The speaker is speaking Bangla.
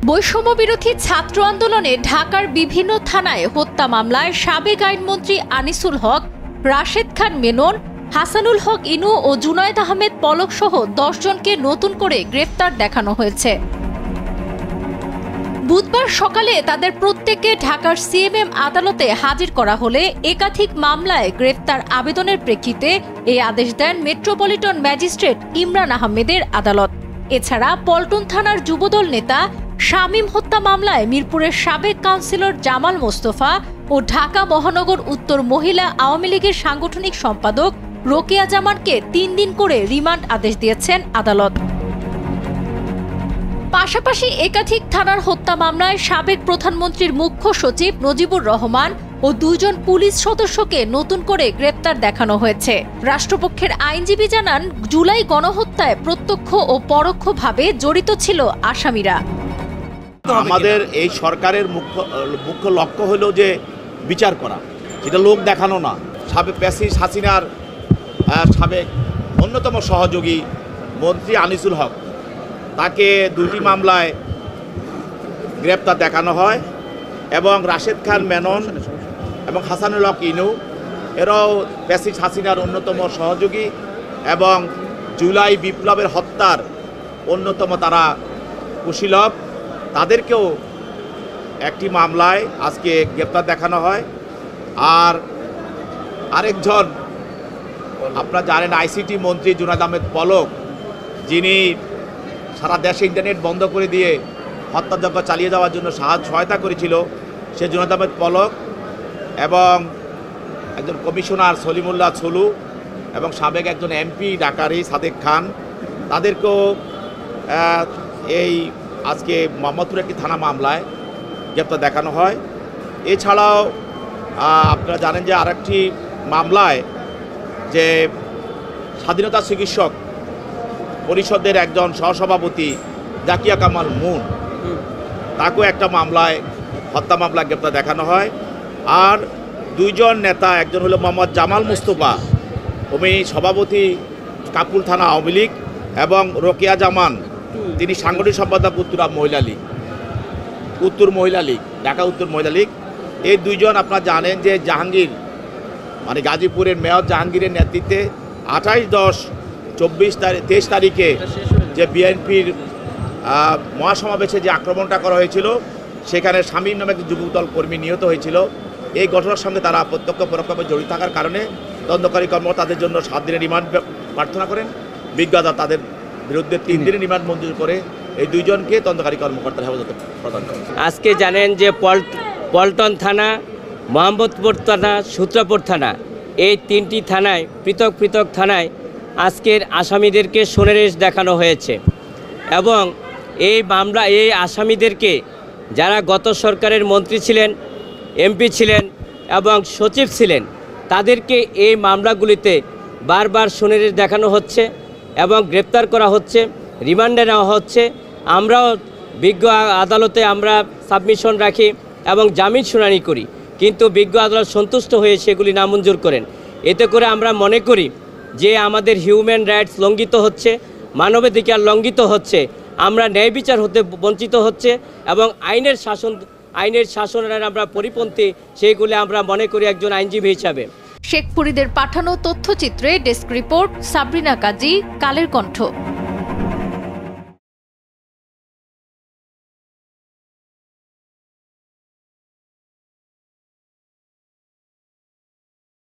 বৈষম্য বিরোধী ছাত্র আন্দোলনে ঢাকার বিভিন্ন থানায় হত্যা মামলায় সাবেক আইনমন্ত্রী আনিসুল হক, রাশেদ খান মেনন, হাসানুল হক ইনু ও জুনায়েদ আহমেদ পলক সহ 10 জনকে নতুন করে গ্রেফতার দেখানো হয়েছে। বুধবার সকালে তাদের প্রত্যেককে ঢাকার সিএমএম আদালতে হাজির করা হলে একাধিক মামলায় গ্রেফতার আবেদনের প্রেক্ষিতে এই আদেশ দেন মেট্রোপলিটন ম্যাজিস্ট্রেট ইমরান আহমেদের আদালত। এছাড়া পল্টন থানার যুবদল নেতা শামীম হত্যা মামলায় মিরপুরের সাবেক কাউন্সিলর জামাল মোস্তফা ও ঢাকা মহানগর উত্তর মহিলা আওয়ামী লীগের সাংগঠনিক সম্পাদক রোকেয়া জামানকে 3 দিন করে রিমান্ড আদেশ দিয়েছেন আদালত। পাশাপাশি একাধিক থানার হত্যা মামলায় সাবেক প্রধানমন্ত্রীর মুখ্য সচিব নজিবুর রহমান ও 2 জন পুলিশ সদস্যকে নতুন করে গ্রেপ্তার দেখানো হয়েছে। রাষ্ট্রপক্ষের আইনজীবী জানান, জুলাই গণহত্যায় প্রত্যক্ষ ও পরোক্ষভাবে জড়িত ছিল আসামিরা। আমাদের এই সরকারের মুখ্য লক্ষ্য হলো যে বিচার করা, সেটা লোক দেখানো না। সাবেক প্যাসিস হাসিনার সাবেক অন্যতম সহযোগী মন্ত্রী আনিসুল হক, তাকে 2টি মামলায় গ্রেপ্তার দেখানো হয় এবং রাশেদ খান মেনন এবং হাসানুল হক ইনু এরাও প্যাসিস হাসিনার অন্যতম সহযোগী এবং জুলাই বিপ্লবের হত্যার অন্যতম তারা কুশীলব, তাদেরকেও একটি মামলায় আজকে গ্রেপ্তার দেখানো হয়। আর আরেকজন আপনারা জানেন আইসিটি মন্ত্রী জুনায়েদ আহমেদ পলক, যিনি সারা দেশে ইন্টারনেট বন্ধ করে দিয়ে হত্যাযজ্ঞ চালিয়ে যাওয়ার জন্য সহায়তা করেছিল, সে জুনায়েদ আহমেদ পলক এবং একজন কমিশনার সলিমুল্লাহ ছলু এবং সাবেক একজন এমপি ঢাকারই সাদেক খান, তাদেরকেও এই আজকে মোহাম্মদপুর একটি থানা মামলায় গ্রেপ্তার দেখানো হয়। এছাড়াও আপনারা জানেন যে আরেকটি মামলায় যে স্বাধীনতা চিকিৎসক পরিষদের একজন সহসভাপতি জাকিয়া কামাল মুন, তাকেও একটা মামলায় হত্যা মামলায় গ্রেপ্তার দেখানো হয়। আর 2 জন নেতা, একজন হলো মোহাম্মদ জামাল মোস্তফা, উনি সভাপতি কাপুল থানা আওয়ামী লীগ, এবং রোকেয়া জামান, তিনি সাংগঠনিক সম্পাদক উত্তর মহিলা লীগ, ঢাকা উত্তর মহিলা লীগ। এই 2 জন আপনারা জানেন যে জাহাঙ্গীর মানে গাজীপুরের মেয়র জাহাঙ্গীরের নেতৃত্বে 28-10-23 তারিখে যে বিএনপির মহাসমাবেশে যে আক্রমণটা করা হয়েছিল, সেখানে শামীম নামে একটি যুবদল কর্মী নিহত হয়েছিল। এই ঘটনার সঙ্গে তারা প্রত্যক্ষ পরোক্ষভাবে জড়িত থাকার কারণে তদন্তকারী কর্মকর্তা তাদের জন্য 7 দিনের রিমান্ড প্রার্থনা করেন। বিজ্ঞ আদালত তাদের বিরুদ্ধে 3 দিনের রিমান্ড মঞ্জুর করে এই 2 জনকে তদন্তকারী কর্মকর্তার হেফাজতে প্রদান করেন। আজকে জানেন যে পল্টন থানা, মোহাম্মদপুর থানা, সূত্রাপুর থানা, এই 3টি থানায় পৃথক পৃথক থানায় আজকের আসামিদেরকে সোনারেশ দেখানো হয়েছে এবং এই মামলা এই আসামিদেরকে যারা গত সরকারের মন্ত্রী ছিলেন, এমপি ছিলেন এবং সচিব ছিলেন, তাদেরকে এই মামলাগুলিতে বারবার সোনারেশ দেখানো হচ্ছে এবং গ্রেপ্তার করা হচ্ছে, রিমান্ডে নেওয়া হচ্ছে। আমরাও বিজ্ঞ আদালতে আমরা সাবমিশন রাখি এবং জামিন শুনানি করি, কিন্তু বিজ্ঞ আদালত সন্তুষ্ট হয়ে সেগুলি নামঞ্জুর করেন। এতে করে আমরা মনে করি যে আমাদের হিউম্যান রাইটস লঙ্ঘিত হচ্ছে, মানবাধিকার লঙ্ঘিত হচ্ছে, আমরা ন্যায় বিচার হতে বঞ্চিত হচ্ছে এবং আইনের শাসনের আমরা পরিপন্থী, সেইগুলি আমরা মনে করি একজন আইনজীবী হিসাবে। শেখ ফরিদের পাঠানো তথ্যচিত্রে ডেস্ক রিপোর্ট, সাবরিনা কাজী, কালের কণ্ঠ।